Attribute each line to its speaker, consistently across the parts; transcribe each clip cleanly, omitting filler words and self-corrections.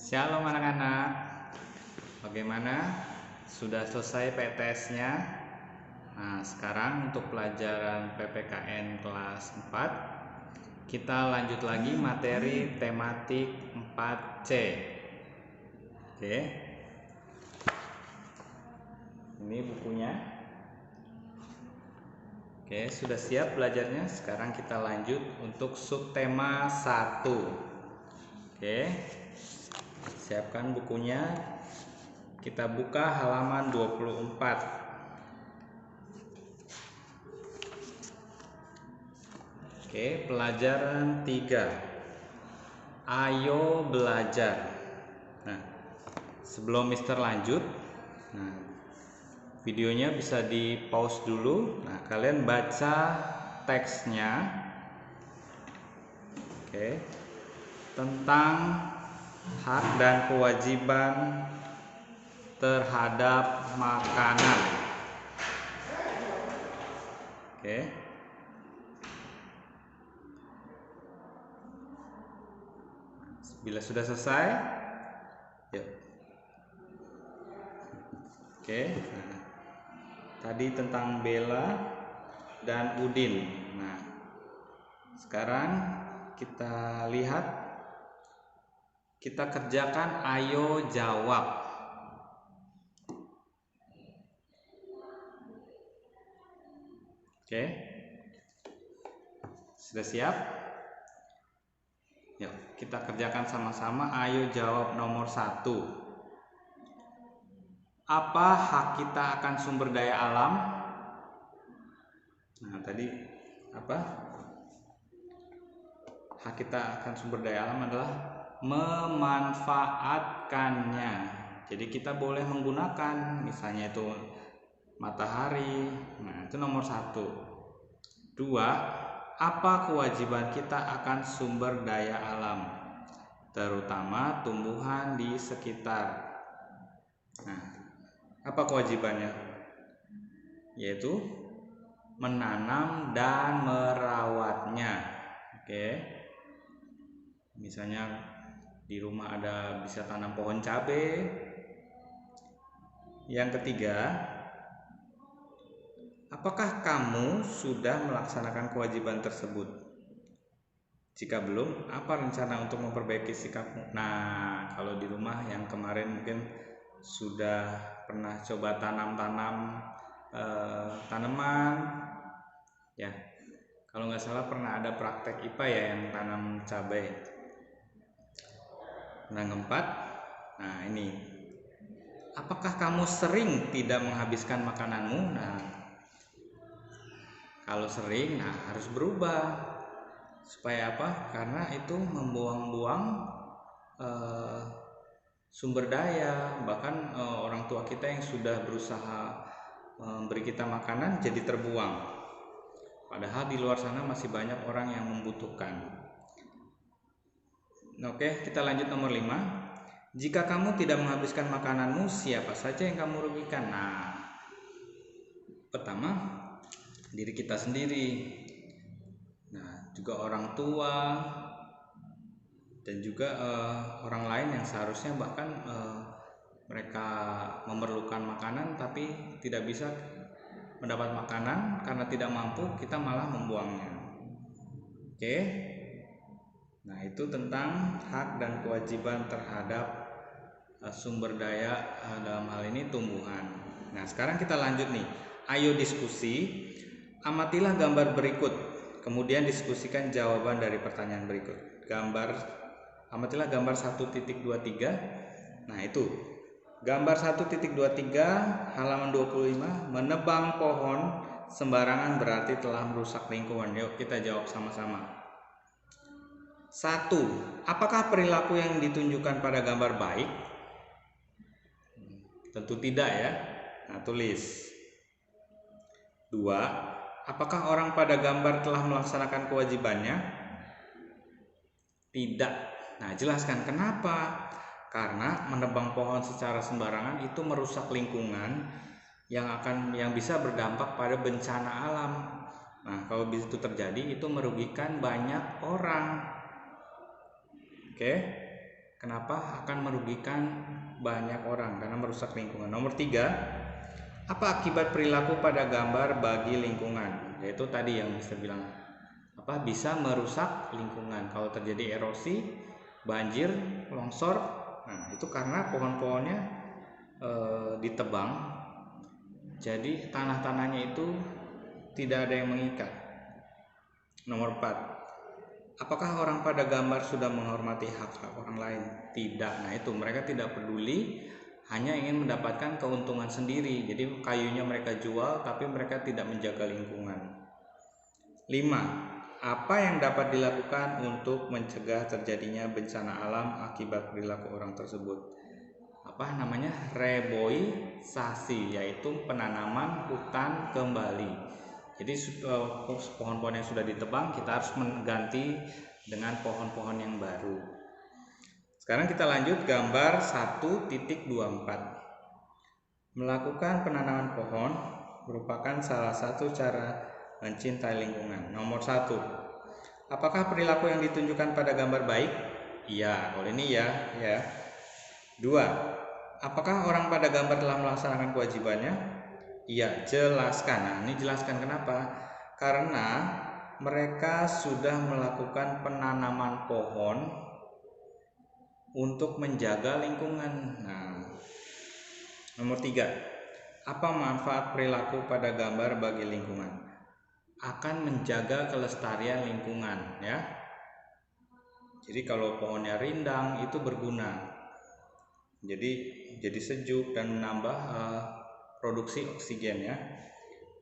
Speaker 1: Shalom anak-anak. Bagaimana? Sudah selesai PTS-nya? Nah, sekarang untuk pelajaran PPKN kelas 4 kita lanjut lagi materi tematik 4C. Oke. Ini bukunya. Oke, sudah siap belajarnya? Sekarang kita lanjut untuk subtema 1. Oke. Siapkan bukunya. Kita buka halaman 24. Oke, pelajaran 3. Ayo belajar. Nah, sebelum Mister lanjut, videonya bisa di pause dulu. Nah, kalian baca teksnya. Oke. Tentang hak dan kewajiban terhadap makanan. Oke. Bila sudah selesai, yuk. Oke. Nah, tadi tentang Bella dan Udin. Nah, sekarang kita lihat, kita kerjakan ayo jawab. Oke, sudah siap? Yuk, kita kerjakan sama-sama. Ayo jawab nomor 1. Apa hak kita akan sumber daya alam? Nah, tadi apa? Hak kita akan sumber daya alam adalah memanfaatkannya. Jadi kita boleh menggunakan, misalnya itu matahari. Nah, itu nomor 1. 2. Apa kewajiban kita akan sumber daya alam, terutama tumbuhan di sekitar? Nah, apa kewajibannya? Yaitu menanam dan merawatnya. Oke. Misalnya di rumah ada, bisa tanam pohon cabai. Yang ketiga, apakah kamu sudah melaksanakan kewajiban tersebut? Jika belum, apa rencana untuk memperbaiki sikapmu? Nah, kalau di rumah yang kemarin mungkin sudah pernah coba tanam-tanam tanaman, ya. Kalau nggak salah pernah ada praktek IPA ya yang tanam cabai. Nah, keempat, nah ini, apakah kamu sering tidak menghabiskan makananmu? Nah, kalau sering, nah harus berubah. Supaya apa? Karena itu membuang-buang sumber daya. Bahkan orang tua kita yang sudah berusaha memberi kita makanan jadi terbuang. Padahal di luar sana masih banyak orang yang membutuhkan. Oke, kita lanjut nomor 5. Jika kamu tidak menghabiskan makananmu, siapa saja yang kamu rugikan? Nah, pertama, diri kita sendiri. Nah, juga orang tua dan juga orang lain yang seharusnya bahkan mereka memerlukan makanan tapi tidak bisa mendapat makanan karena tidak mampu, kita malah membuangnya. Oke. Nah, itu tentang hak dan kewajiban terhadap sumber daya, dalam hal ini tumbuhan. Nah, sekarang kita lanjut nih. Ayo diskusi. Amatilah gambar berikut, kemudian diskusikan jawaban dari pertanyaan berikut. Amatilah gambar 1.23. Nah, itu gambar 1.23 halaman 25. Menebang pohon sembarangan berarti telah merusak lingkungan. Yuk kita jawab sama-sama. 1. Apakah perilaku yang ditunjukkan pada gambar baik? Tentu tidak ya. Nah, tulis. 2. Apakah orang pada gambar telah melaksanakan kewajibannya? Tidak. Nah, jelaskan kenapa. Karena menebang pohon secara sembarangan itu merusak lingkungan yang bisa berdampak pada bencana alam. Nah, kalau itu terjadi, itu merugikan banyak orang. Oke. Kenapa akan merugikan banyak orang? Karena merusak lingkungan. Nomor 3, apa akibat perilaku pada gambar bagi lingkungan? Yaitu tadi yang bisa bilang bisa merusak lingkungan kalau terjadi erosi, banjir, longsor. Nah, itu karena pohon-pohonnya ditebang, jadi tanah-tanahnya itu tidak ada yang mengikat. Nomor 4, apakah orang pada gambar sudah menghormati hak orang lain? Tidak. Nah, itu mereka tidak peduli, hanya ingin mendapatkan keuntungan sendiri. Jadi kayunya mereka jual, tapi mereka tidak menjaga lingkungan. 5, apa yang dapat dilakukan untuk mencegah terjadinya bencana alam akibat perilaku orang tersebut? Reboisasi, yaitu penanaman hutan kembali. Jadi pohon-pohon yang sudah ditebang kita harus mengganti dengan pohon-pohon yang baru. Sekarang kita lanjut gambar 1.24. Melakukan penanaman pohon merupakan salah satu cara mencintai lingkungan. Nomor 1, apakah perilaku yang ditunjukkan pada gambar baik? Iya, kalau ini ya. 2, apakah orang pada gambar telah melaksanakan kewajibannya? Iya, jelaskan. Nah, ini jelaskan kenapa? Karena mereka sudah melakukan penanaman pohon untuk menjaga lingkungan. Nah, nomor 3, apa manfaat perilaku pada gambar bagi lingkungan? Akan menjaga kelestarian lingkungan, ya. Jadi kalau pohonnya rindang itu berguna. Jadi sejuk dan menambah produksi oksigen, ya.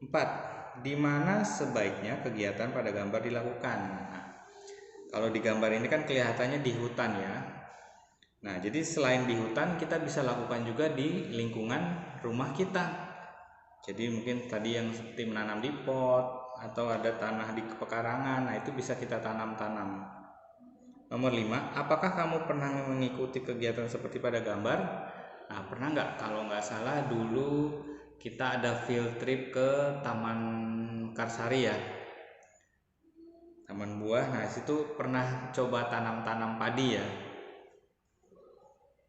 Speaker 1: 4, di mana sebaiknya kegiatan pada gambar dilakukan? Nah, kalau di gambar ini kan kelihatannya di hutan, ya. Nah, jadi selain di hutan kita bisa lakukan juga di lingkungan rumah kita. Jadi mungkin tadi yang seperti menanam di pot atau ada tanah di pekarangan, nah itu bisa kita tanam-tanam. Nomor 5, apakah kamu pernah mengikuti kegiatan seperti pada gambar? Nah, pernah nggak? Kalau nggak salah dulu kita ada field trip ke Taman Karsari, ya, taman buah. Nah, situ pernah coba tanam-tanam padi, ya.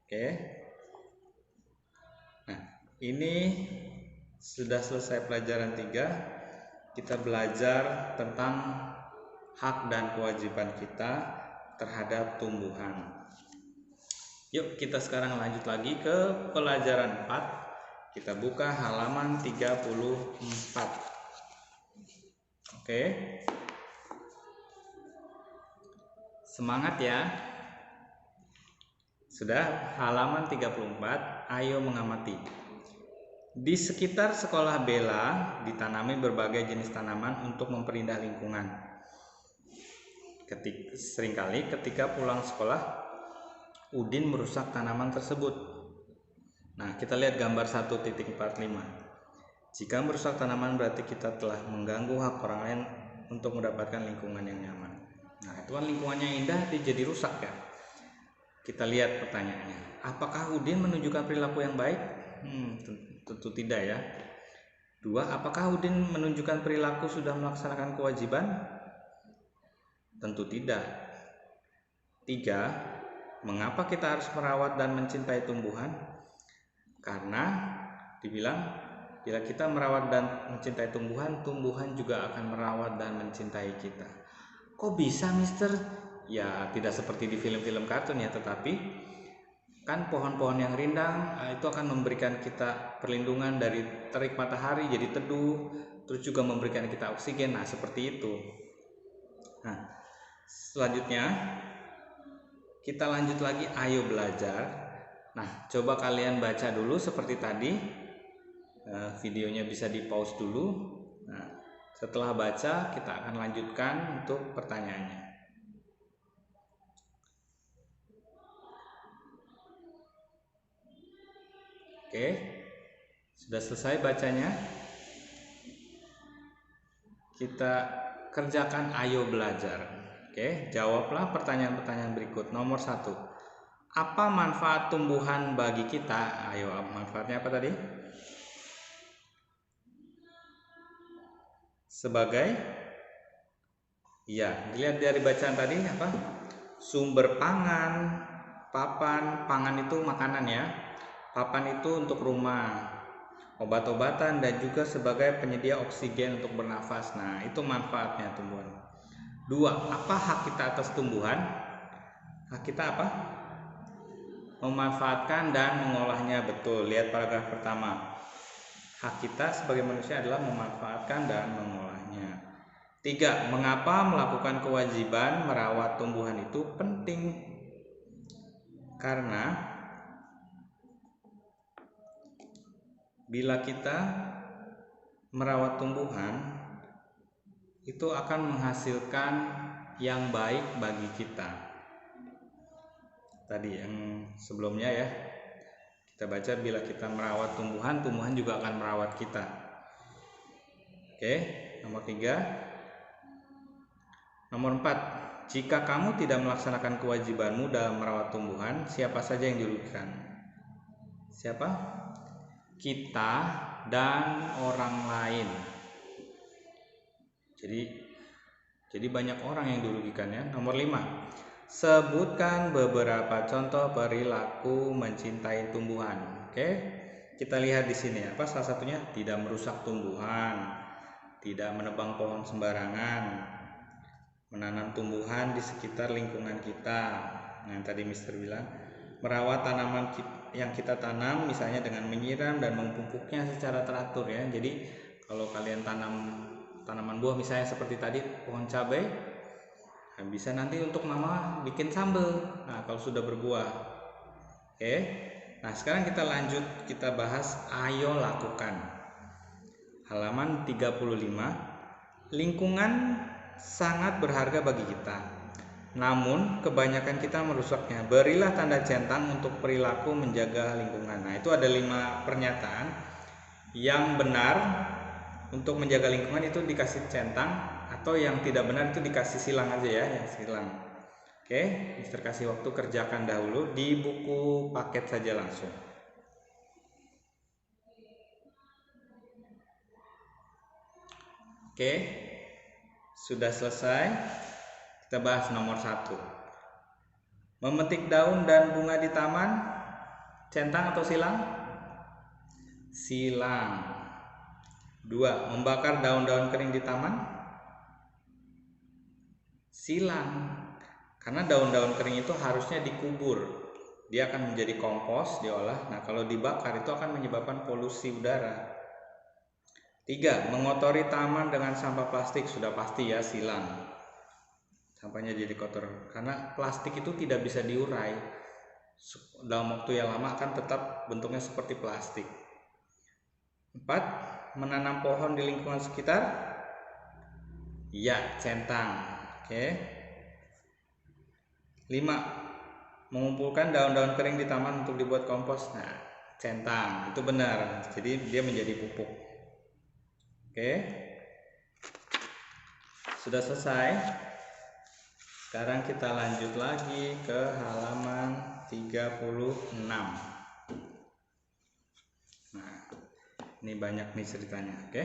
Speaker 1: Oke. Nah, ini sudah selesai pelajaran 3. Kita belajar tentang hak dan kewajiban kita terhadap tumbuhan. Yuk kita sekarang lanjut lagi ke pelajaran 4. Kita buka halaman 34. Oke. Semangat, ya. Sudah halaman 34, ayo mengamati. Di sekitar sekolah Bella ditanami berbagai jenis tanaman untuk memperindah lingkungan. Seringkali ketika pulang sekolah, Udin merusak tanaman tersebut. Nah, kita lihat gambar 1.45. Jika merusak tanaman berarti kita telah mengganggu hak orang lain untuk mendapatkan lingkungan yang nyaman. Nah, itu kan lingkungannya indah tapi jadi rusak, ya. Kita lihat pertanyaannya. Apakah Udin menunjukkan perilaku yang baik? Tentu tidak, ya. 2, apakah Udin menunjukkan perilaku sudah melaksanakan kewajiban? Tentu tidak. 3, mengapa kita harus merawat dan mencintai tumbuhan? Karena dibilang bila kita merawat dan mencintai tumbuhan, tumbuhan juga akan merawat dan mencintai kita. Kok bisa, Mister? Ya, tidak seperti di film-film kartun, ya, tetapi kan pohon-pohon yang rindang itu akan memberikan kita perlindungan dari terik matahari, jadi teduh, terus juga memberikan kita oksigen. Nah, seperti itu. Nah, selanjutnya kita lanjut lagi, ayo belajar. Nah, coba kalian baca dulu seperti tadi. Videonya bisa di pause dulu. Nah, setelah baca kita akan lanjutkan untuk pertanyaannya. Oke, sudah selesai bacanya. Kita kerjakan ayo belajar. Oke, jawablah pertanyaan-pertanyaan berikut. Nomor 1, apa manfaat tumbuhan bagi kita? Ayo, manfaatnya apa tadi? Sebagai, ya, dilihat dari bacaan tadi apa? Sumber pangan, papan, pangan itu makanan ya. Papan itu untuk rumah, obat-obatan, dan juga sebagai penyedia oksigen untuk bernafas. Nah, itu manfaatnya tumbuhan. 2. Apa hak kita atas tumbuhan? Hak kita apa? Memanfaatkan dan mengolahnya. Betul, lihat paragraf pertama. Hak kita sebagai manusia adalah memanfaatkan dan mengolahnya. 3. Mengapa melakukan kewajiban merawat tumbuhan itu penting? Karena bila kita merawat tumbuhan itu akan menghasilkan yang baik bagi kita. Tadi yang sebelumnya ya, kita baca bila kita merawat tumbuhan, tumbuhan juga akan merawat kita. Oke, nomor 3. Nomor 4. Jika kamu tidak melaksanakan kewajibanmu dalam merawat tumbuhan, siapa saja yang dirugikan? Siapa? Kita dan orang lain. Jadi banyak orang yang dirugikan ya. Nomor 5. Sebutkan beberapa contoh perilaku mencintai tumbuhan. Oke, kita lihat di sini apa salah satunya? Tidak merusak tumbuhan, tidak menebang pohon sembarangan, menanam tumbuhan di sekitar lingkungan kita. Nah, tadi Mister bilang merawat tanaman yang kita tanam, misalnya dengan menyiram dan memupuknya secara teratur ya. Jadi kalau kalian tanam tanaman buah misalnya seperti tadi pohon cabai, nah, bisa nanti untuk mama bikin sambal. Nah, kalau sudah berbuah. Oke. Nah, sekarang kita lanjut, kita bahas ayo lakukan. Halaman 35. Lingkungan sangat berharga bagi kita. Namun, kebanyakan kita merusaknya. Berilah tanda centang untuk perilaku menjaga lingkungan. Nah, itu ada 5 pernyataan yang benar untuk menjaga lingkungan itu dikasih centang, atau yang tidak benar itu dikasih silang aja ya, yang silang. Oke, Mister kasih waktu kerjakan dahulu di buku paket saja langsung. Oke, sudah selesai. Kita bahas nomor 1. Memetik daun dan bunga di taman, centang atau silang? Silang. 2. Membakar daun-daun kering di taman, silang. Karena daun-daun kering itu harusnya dikubur, dia akan menjadi kompos, diolah. Nah, kalau dibakar itu akan menyebabkan polusi udara. 3. Mengotori taman dengan sampah plastik, sudah pasti ya silang. Sampahnya jadi kotor karena plastik itu tidak bisa diurai. Dalam waktu yang lama akan tetap bentuknya seperti plastik. 4. Menanam pohon di lingkungan sekitar, ya, centang. Oke. 5. Mengumpulkan daun-daun kering di taman untuk dibuat kompos, nah, centang, itu benar. Jadi dia menjadi pupuk. Oke, sudah selesai. Sekarang kita lanjut lagi ke halaman 36. Nah, ini banyak nih ceritanya. Oke,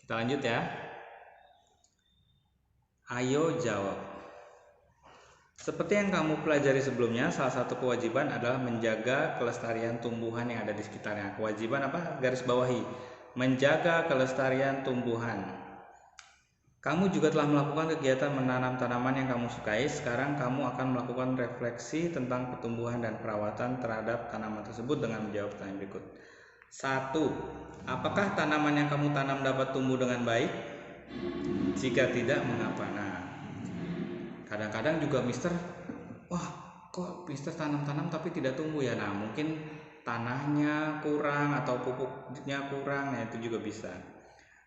Speaker 1: kita lanjut ya. Ayo jawab. Seperti yang kamu pelajari sebelumnya, salah satu kewajiban adalah menjaga kelestarian tumbuhan yang ada di sekitarnya. Kewajiban apa? Garis bawahi. Menjaga kelestarian tumbuhan. Kamu juga telah melakukan kegiatan menanam tanaman yang kamu sukai. Sekarang kamu akan melakukan refleksi tentang pertumbuhan dan perawatan terhadap tanaman tersebut dengan menjawab pertanyaan berikut. 1. Apakah tanaman yang kamu tanam dapat tumbuh dengan baik? Jika tidak, mengapa? Nah, kadang-kadang juga Mister, wah kok Mister tanam-tanam tapi tidak tumbuh ya. Nah, mungkin tanahnya kurang atau pupuknya kurang, nah itu juga bisa.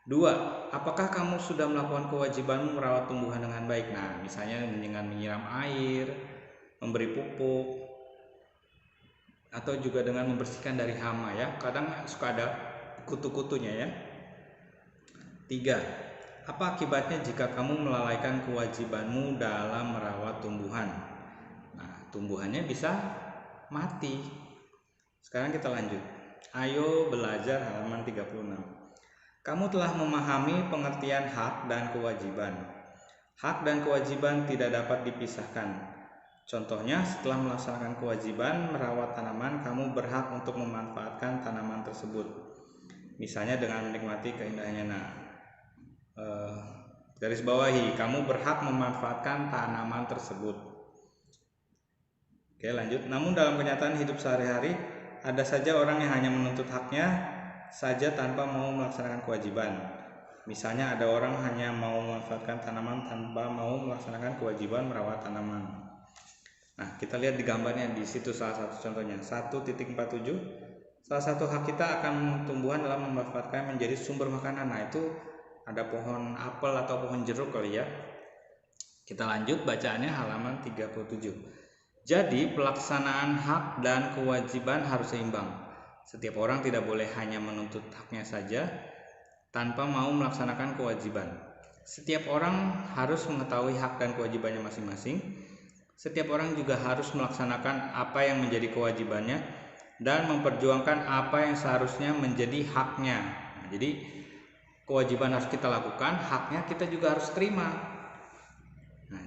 Speaker 1: 2. Apakah kamu sudah melakukan kewajibanmu merawat tumbuhan dengan baik? Nah, misalnya dengan menyiram air, memberi pupuk, atau juga dengan membersihkan dari hama ya. Kadang suka ada kutu-kutunya ya. 3. Apa akibatnya jika kamu melalaikan kewajibanmu dalam merawat tumbuhan? Nah, tumbuhannya bisa mati. Sekarang kita lanjut. Ayo belajar halaman 36. Kamu telah memahami pengertian hak dan kewajiban. Hak dan kewajiban tidak dapat dipisahkan. Contohnya, setelah melaksanakan kewajiban merawat tanaman, kamu berhak untuk memanfaatkan tanaman tersebut. Misalnya dengan menikmati keindahannya. Nah, garis bawahi, kamu berhak memanfaatkan tanaman tersebut. Oke, lanjut. Namun dalam kenyataan hidup sehari-hari, ada saja orang yang hanya menuntut haknya saja tanpa mau melaksanakan kewajiban. Misalnya ada orang hanya mau memanfaatkan tanaman tanpa mau melaksanakan kewajiban merawat tanaman. Nah, kita lihat di gambarnya di situ salah satu contohnya. 1.47. Salah satu hak kita akan tumbuhan dalam memanfaatkan menjadi sumber makanan. Nah, itu ada pohon apel atau pohon jeruk kali ya. Kita lanjut bacaannya halaman 37. Jadi, pelaksanaan hak dan kewajiban harus seimbang. Setiap orang tidak boleh hanya menuntut haknya saja tanpa mau melaksanakan kewajiban. Setiap orang harus mengetahui hak dan kewajibannya masing-masing. Setiap orang juga harus melaksanakan apa yang menjadi kewajibannya dan memperjuangkan apa yang seharusnya menjadi haknya. Nah, jadi kewajiban harus kita lakukan, haknya kita juga harus terima. Nah,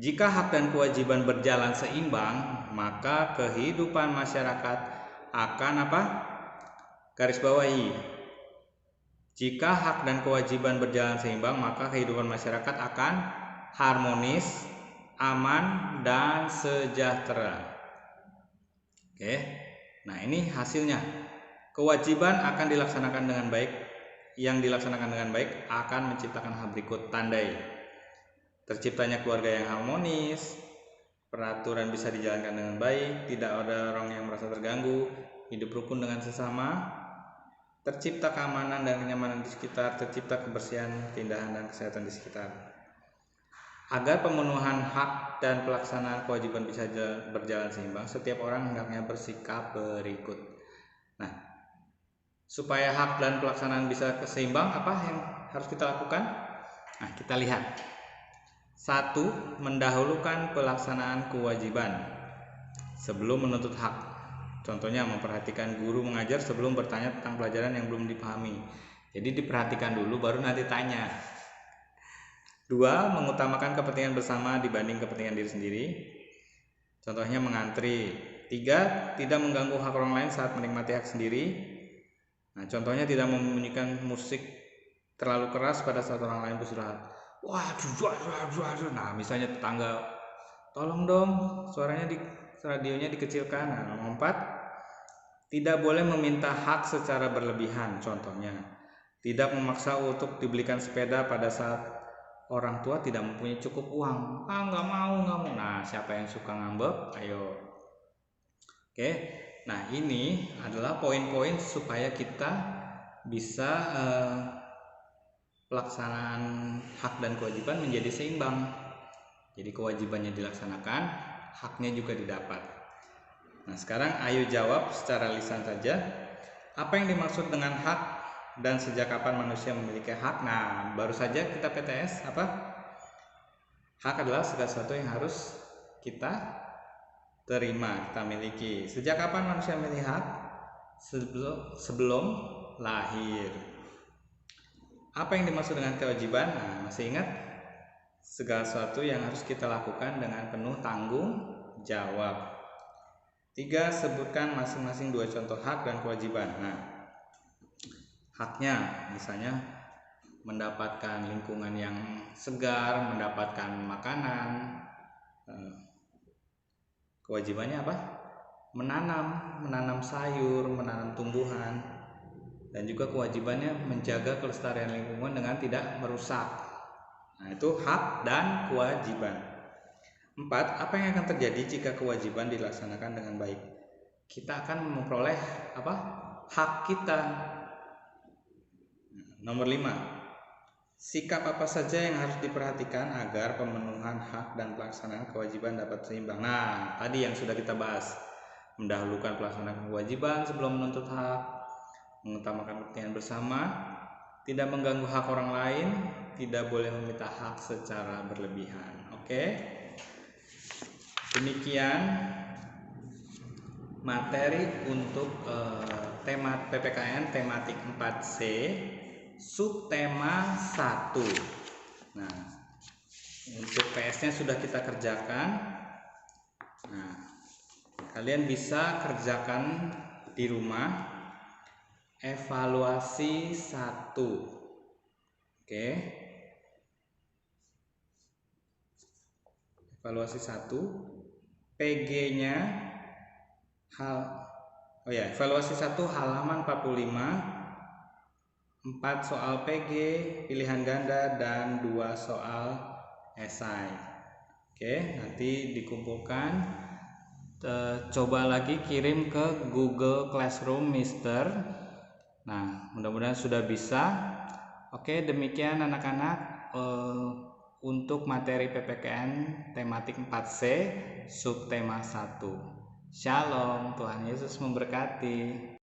Speaker 1: jika hak dan kewajiban berjalan seimbang, maka kehidupan masyarakat akan apa? Garis bawahi. Jika hak dan kewajiban berjalan seimbang, maka kehidupan masyarakat akan harmonis, aman, dan sejahtera. Oke, nah ini hasilnya. Kewajiban akan dilaksanakan dengan baik. Yang dilaksanakan dengan baik akan menciptakan hal berikut. Tandai terciptanya keluarga yang harmonis, peraturan bisa dijalankan dengan baik, tidak ada orang yang merasa terganggu, hidup rukun dengan sesama, tercipta keamanan dan kenyamanan di sekitar, tercipta kebersihan, keindahan, dan kesehatan di sekitar. Agar pemenuhan hak dan pelaksanaan kewajiban bisa berjalan seimbang, setiap orang hendaknya bersikap berikut. Nah, supaya hak dan pelaksanaan bisa seimbang, apa yang harus kita lakukan? Nah, kita lihat. 1. Mendahulukan pelaksanaan kewajiban sebelum menuntut hak. Contohnya, memperhatikan guru mengajar sebelum bertanya tentang pelajaran yang belum dipahami. Jadi diperhatikan dulu baru nanti tanya. 2. Mengutamakan kepentingan bersama dibanding kepentingan diri sendiri. Contohnya mengantri. 3. Tidak mengganggu hak orang lain saat menikmati hak sendiri. Nah, contohnya tidak membunyikan musik terlalu keras pada saat orang lain beristirahat. Waduh. Nah, misalnya tetangga, tolong dong suaranya radionya dikecilkan. Nah, 4. Tidak boleh meminta hak secara berlebihan. Contohnya, tidak memaksa untuk dibelikan sepeda pada saat orang tua tidak mempunyai cukup uang. Nggak mau. Nah, siapa yang suka ngambek? Ayo. Oke. Nah, ini adalah poin-poin supaya kita bisa pelaksanaan hak dan kewajiban menjadi seimbang. Jadi kewajibannya dilaksanakan, haknya juga didapat. Nah, sekarang ayo jawab secara lisan saja. Apa yang dimaksud dengan hak? Dan sejak kapan manusia memiliki hak? Nah, baru saja kita PTS apa? Hak adalah segala sesuatu yang harus kita terima, kita miliki. Sejak kapan manusia memiliki hak? Sebelum lahir. Apa yang dimaksud dengan kewajiban? Nah, masih ingat? Segala sesuatu yang harus kita lakukan dengan penuh tanggung jawab. 3. Sebutkan masing-masing 2 contoh hak dan kewajiban. Nah, haknya misalnya mendapatkan lingkungan yang segar, mendapatkan makanan. Kewajibannya apa? Menanam sayur, menanam tumbuhan. Dan juga kewajibannya menjaga kelestarian lingkungan dengan tidak merusak. Nah, itu hak dan kewajiban. 4. Apa yang akan terjadi jika kewajiban dilaksanakan dengan baik? Kita akan memperoleh apa? Hak kita. Nomor 5. Sikap apa saja yang harus diperhatikan agar pemenuhan hak dan pelaksanaan kewajiban dapat seimbang? Nah, tadi yang sudah kita bahas. Mendahulukan pelaksanaan kewajiban sebelum menuntut hak, mengutamakan kepentingan bersama, tidak mengganggu hak orang lain, tidak boleh meminta hak secara berlebihan. Oke. Demikian materi untuk tema PPKN tematik 4C subtema 1. Nah, untuk PS-nya sudah kita kerjakan. kalian bisa kerjakan di rumah evaluasi 1. Oke. Evaluasi 1. PG-nya evaluasi 1 halaman 45. 4 soal PG, pilihan ganda, dan 2 soal esai. Oke, nanti dikumpulkan. Coba lagi kirim ke Google Classroom Mister. Nah, mudah-mudahan sudah bisa. Oke, demikian anak-anak untuk materi PPKN tematik 4C subtema 1. Shalom, Tuhan Yesus memberkati.